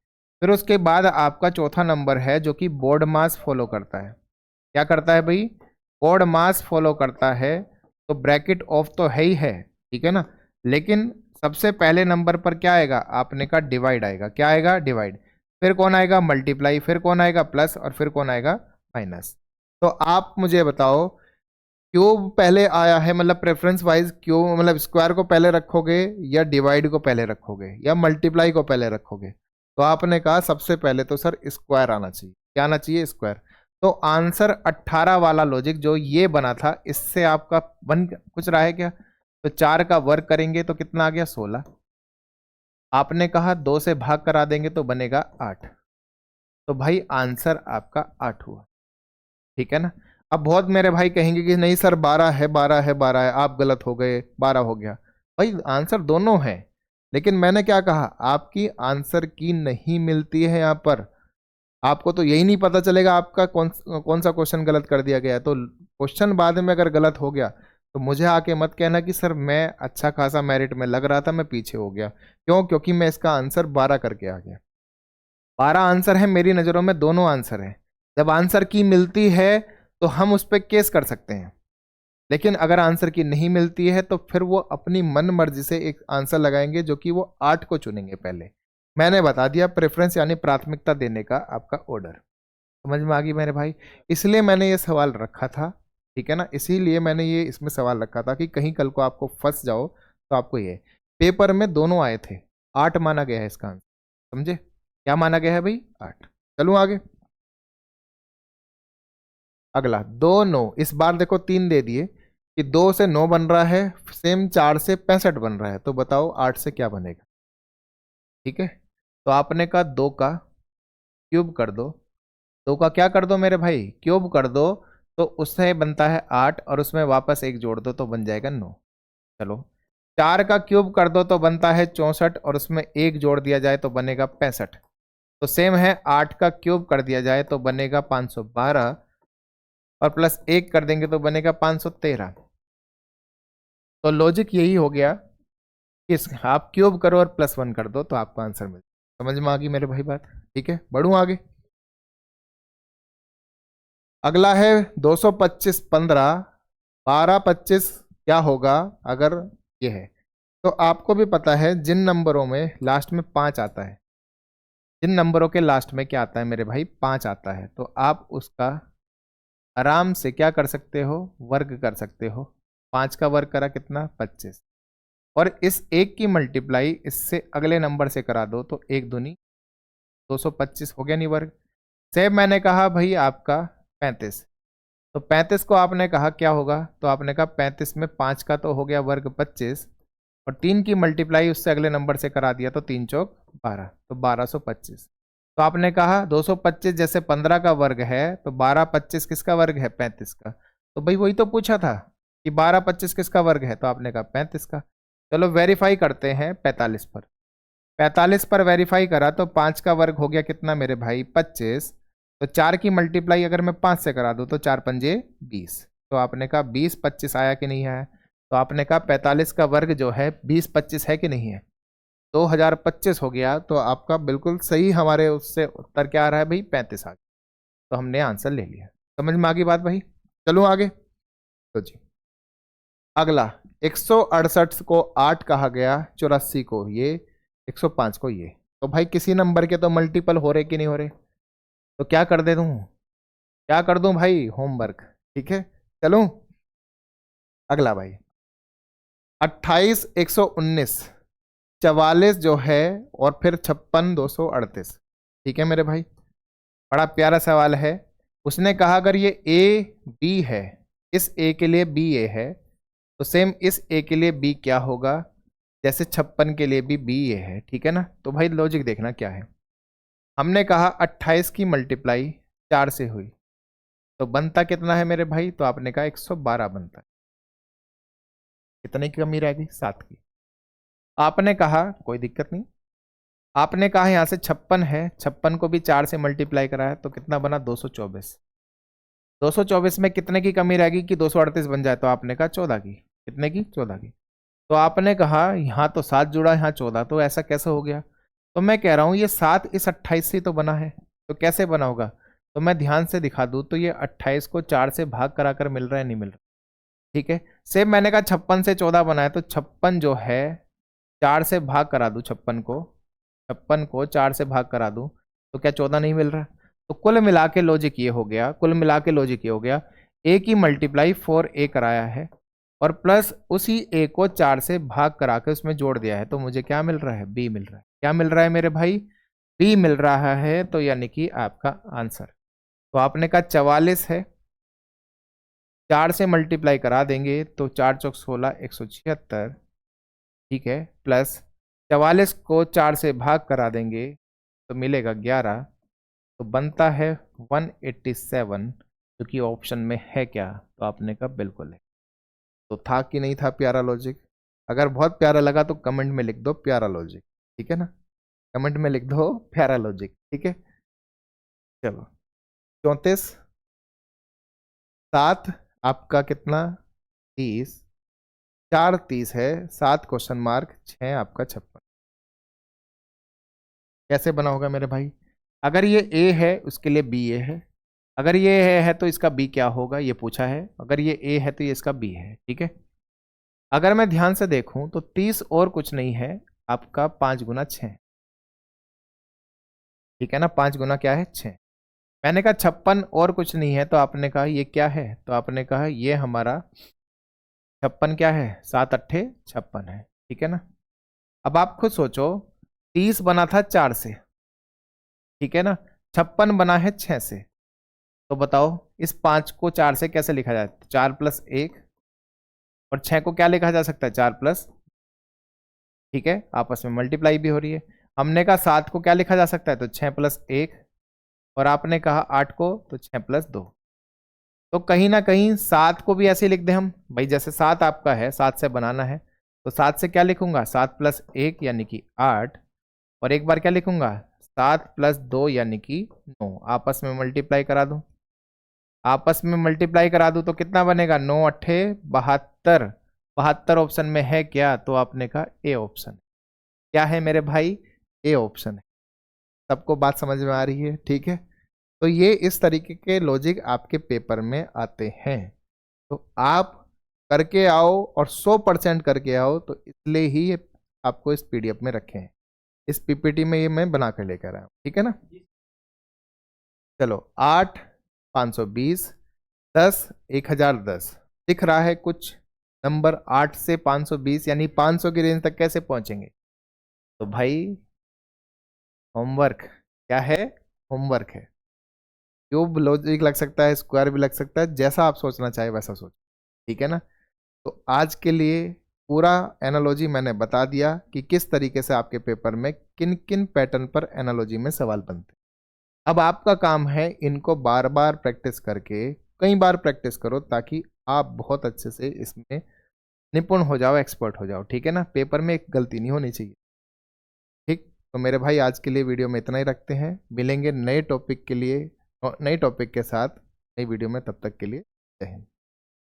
फिर उसके बाद आपका चौथा नंबर है जो कि बोर्ड मास फॉलो करता है। क्या करता है भाई, बोर्ड मास फॉलो करता है। तो ब्रैकेट ऑफ तो है ही है, ठीक है ना, लेकिन सबसे पहले नंबर पर क्या आएगा, आपने कहा डिवाइड आएगा। क्या आएगा, डिवाइड। फिर कौन आएगा, मल्टीप्लाई। फिर कौन आएगा, प्लस। और फिर कौन आएगा, माइनस। तो आप मुझे बताओ, क्यूब पहले आया है, मतलब प्रेफरेंस वाइज क्यूब, मतलब स्क्वायर को पहले रखोगे या डिवाइड को पहले रखोगे या मल्टीप्लाई को पहले रखोगे। तो आपने कहा सबसे पहले तो सर स्क्वायर आना चाहिए। क्या आना चाहिए, स्क्वायर। तो आंसर 18 वाला लॉजिक जो ये बना था, इससे आपका बन कुछ रहा है क्या। तो 4 का वर्ग करेंगे तो कितना आ गया, 16। आपने कहा 2 से भाग करा देंगे तो बनेगा 8। तो भाई आंसर आपका 8 हुआ। ठीक है ना। अब बहुत मेरे भाई कहेंगे कि नहीं सर 12 है, 12 है, 12 है, आप गलत हो गए, 12 हो गया। भाई आंसर दोनों है, लेकिन मैंने क्या कहा, आपकी आंसर की नहीं मिलती है यहाँ पर। आपको तो यही नहीं पता चलेगा आपका कौन कौन सा क्वेश्चन गलत कर दिया गया है। तो क्वेश्चन बाद में अगर गलत हो गया तो मुझे आके मत कहना कि सर मैं अच्छा खासा मेरिट में लग रहा था, मैं पीछे हो गया। क्यों, क्योंकि मैं इसका आंसर 12 करके आ गया। 12 आंसर है मेरी नज़रों में, दोनों आंसर है। जब आंसर की मिलती है तो हम उस पर केस कर सकते हैं, लेकिन अगर आंसर की नहीं मिलती है तो फिर वो अपनी मन मर्जी से एक आंसर लगाएंगे जो कि वो 8 को चुनेंगे। पहले मैंने बता दिया, प्रेफरेंस यानी प्राथमिकता देने का आपका ऑर्डर। समझ में आ गई मेरे भाई, इसलिए मैंने ये सवाल रखा था। ठीक है ना, इसीलिए मैंने ये इसमें सवाल रखा था कि कहीं कल को आपको फंस जाओ तो आपको ये। पेपर में दोनों आए थे, 8 माना गया है इसका आंसर। समझे, क्या माना गया है भाई, 8। चलूं आगे। अगला 2 9, इस बार देखो 3 दे दिए कि 2 से 9 बन रहा है, सेम 4 से 65 बन रहा है। तो बताओ 8 से क्या बनेगा। ठीक है, तो आपने कहा 2 का क्यूब कर दो। 2 का क्या कर दो मेरे भाई, क्यूब कर दो। तो उससे बनता है 8 और उसमें वापस एक जोड़ दो तो बन जाएगा 9। चलो, 4 का क्यूब कर दो तो बनता है 64 और उसमें एक जोड़ दिया जाए तो बनेगा 65। तो सेम है, 8 का क्यूब कर दिया जाए तो बनेगा 512 और प्लस 1 कर देंगे तो बनेगा 513। तो लॉजिक यही हो गया कि आप क्यूब करो और +1 कर दो तो आपको आंसर मिल। समझ में आ गई मेरे भाई बात। ठीक है, बढ़ूं आगे। अगला है 225 15 12 25। क्या होगा अगर ये है। तो आपको भी पता है जिन नंबरों में लास्ट में 5 आता है, जिन नंबरों के लास्ट में क्या आता है मेरे भाई, 5 आता है, तो आप उसका आराम से क्या कर सकते हो, वर्ग कर सकते हो। 5 का वर्ग करा कितना, 25। और इस एक की मल्टीप्लाई इससे अगले नंबर से करा दो तो 1 दूनी 225 हो गया नहीं वर्ग। सेम मैंने कहा भाई आपका 35। तो 35 को आपने कहा क्या होगा, तो आपने कहा 35 में 5 का तो हो गया वर्ग 25 और 3 की मल्टीप्लाई उससे अगले नंबर से करा दिया तो 3 चौक 12, तो 1225। तो आपने कहा 225 जैसे 15 का वर्ग है तो 12 25 किसका वर्ग है, 35 का। तो भाई वही तो पूछा था कि 12 25 किसका वर्ग है, तो आपने कहा 35 का। चलो वेरीफाई करते हैं 45 पर। 45 पर वेरीफाई करा तो 5 का वर्ग हो गया कितना मेरे भाई, 25। तो 4 की मल्टीप्लाई अगर मैं 5 से करा दूं तो 4 पंजे 20। तो आपने कहा 20 25 आया कि नहीं आया। तो आपने कहा 45 का वर्ग जो है 20 25 है कि नहीं है। 2025 हो गया, तो आपका बिल्कुल सही हमारे उससे उत्तर क्या आ रहा है भाई, 35 आ गया। तो हमने आंसर ले लिया। समझ में आ गई बात भाई? चलो आगे। तो जी अगला, 168 को 8 कहा गया, 84 को ये, 105 को ये। तो भाई किसी नंबर के तो मल्टीपल हो रहे कि नहीं हो रहे, तो क्या कर दे दूं, क्या कर दूं भाई, होमवर्क। ठीक है, चलूं अगला भाई। 28 119, 44 जो है, और फिर 56 238। ठीक है मेरे भाई, बड़ा प्यारा सवाल है। उसने कहा अगर ये ए बी है, इस ए के लिए बी ए है, तो सेम इस ए के लिए बी क्या होगा, जैसे 56 के लिए भी बी ए है। ठीक है ना, तो भाई लॉजिक देखना क्या है। हमने कहा 28 की मल्टीप्लाई 4 से हुई, तो बनता कितना है मेरे भाई, तो आपने कहा 112 बनता है। कितने की कमी रहेगी, 7 की। आपने कहा कोई दिक्कत नहीं, आपने कहा यहाँ से 56 है, 56 को भी 4 से मल्टीप्लाई कराया, तो कितना बना, 224। 224 में कितने की कमी रहेगी कि 238 बन जाए, तो आपने कहा 14 की। कितने की, 14 की। तो आपने कहा यहाँ तो 7 जुड़ा, यहाँ 14, तो ऐसा कैसे हो गया। तो मैं कह रहा हूँ ये 7 इस 28 से तो बना है, तो कैसे बना होगा। तो मैं ध्यान से दिखा दूँ तो ये 28 को 4 से भाग कराकर मिल रहा है, नहीं मिल रहा। ठीक है, सेम मैंने कहा 56 से 14 बना है, तो 56 जो है 4 से भाग करा दूँ, 56 को 4 से भाग करा दूँ, तो क्या 14 नहीं मिल रहा। तो कुल मिला के लॉजिक ये हो गया, कुल मिला के लॉजिक ये हो गया, ए की मल्टीप्लाई 4a कराया है, और प्लस उसी ए को 4 से भाग करा के उसमें जोड़ दिया है, तो मुझे क्या मिल रहा है, बी मिल रहा है। क्या मिल रहा है मेरे भाई, बी मिल रहा है। तो यानी कि आपका आंसर, तो आपने कहा 44 है, 4 से मल्टीप्लाई करा देंगे तो 4 चौक 16, 176। ठीक है, प्लस 44 को 4 से भाग करा देंगे तो मिलेगा 11, तो बनता है 187, जो कि ऑप्शन में है क्या, तो आपने कहा बिल्कुल है। तो था कि नहीं था प्यारा लॉजिक। अगर बहुत प्यारा लगा तो कमेंट में लिख दो प्यारा लॉजिक। ठीक है ना, कमेंट में लिख दो प्यारा लॉजिक। ठीक है, चलो 34, 7 आपका कितना, 30, 4 30 है, 7 क्वेश्चन मार्क, 6 आपका 56। कैसे बना होगा मेरे भाई, अगर ये ए है उसके लिए बी ए है, अगर ये है तो इसका बी क्या होगा, ये पूछा है। अगर ये ए है तो ये इसका बी है। ठीक है, अगर मैं ध्यान से देखूं तो 30 और कुछ नहीं है, आपका 5 गुना 6। ठीक है ना, 5 गुना क्या है, 6। मैंने कहा 56 और कुछ नहीं है, तो आपने कहा ये क्या है, तो आपने कहा ये हमारा 56 क्या है, 7 अट्ठे 56 है। ठीक है ना, अब आप खुद सोचो, 30 बना था 4 से, ठीक है ना, 56 बना है 6 से, तो बताओ इस 5 को 4 से कैसे लिखा जाए, 4 + 1, और 6 को क्या लिखा जा सकता है, 4 +, ठीक है, आपस में मल्टीप्लाई भी हो रही है। हमने कहा 7 को क्या लिखा जा सकता है, तो 6 + 1, और आपने कहा 8 को, तो 6 + 2। तो कहीं ना कहीं 7 को भी ऐसे ही लिख दें हम भाई, जैसे 7 आपका है, 7 से बनाना है, तो 7 से क्या लिखूंगा, 7 + 1 यानी कि 8, और एक बार क्या लिखूंगा, 7 + 2 यानी कि 9। आपस में मल्टीप्लाई करा दूं, आपस में मल्टीप्लाई करा दूं तो कितना बनेगा, 9 अट्ठे 72। 72 ऑप्शन में है क्या, तो आपने कहा ए ऑप्शन। क्या है मेरे भाई, ए ऑप्शन है। सबको बात समझ में आ रही है? ठीक है, तो ये इस तरीके के लॉजिक आपके पेपर में आते हैं, तो आप करके आओ, और 100% करके आओ, तो इसलिए ही ये आपको इस पीडीएफ में रखे हैं, इस पीपीटी में ये मैं बना कर लेकर आया हूँ। ठीक है ना, चलो 8 520, 10 1010, दिख रहा है कुछ नंबर 8 से 520, यानी 500 की रेंज तक कैसे पहुंचेंगे, तो भाई होमवर्क क्या है, होमवर्क है। क्यूब लॉजिक लग सकता है, स्क्वायर भी लग सकता है, जैसा आप सोचना चाहे वैसा सोच। ठीक है ना, तो आज के लिए पूरा एनालॉजी मैंने बता दिया कि किस तरीके से आपके पेपर में किन किन पैटर्न पर एनालॉजी में सवाल बनते हैं। अब आपका काम है इनको बार बार प्रैक्टिस करके, कई बार प्रैक्टिस करो, ताकि आप बहुत अच्छे से इसमें निपुण हो जाओ, एक्सपर्ट हो जाओ। ठीक है ना, पेपर में एक गलती नहीं होनी चाहिए। ठीक, तो मेरे भाई आज के लिए वीडियो में इतना ही रखते हैं, मिलेंगे नए टॉपिक के लिए, नए टॉपिक के साथ नई वीडियो में, तब तक के लिए जय हिंद।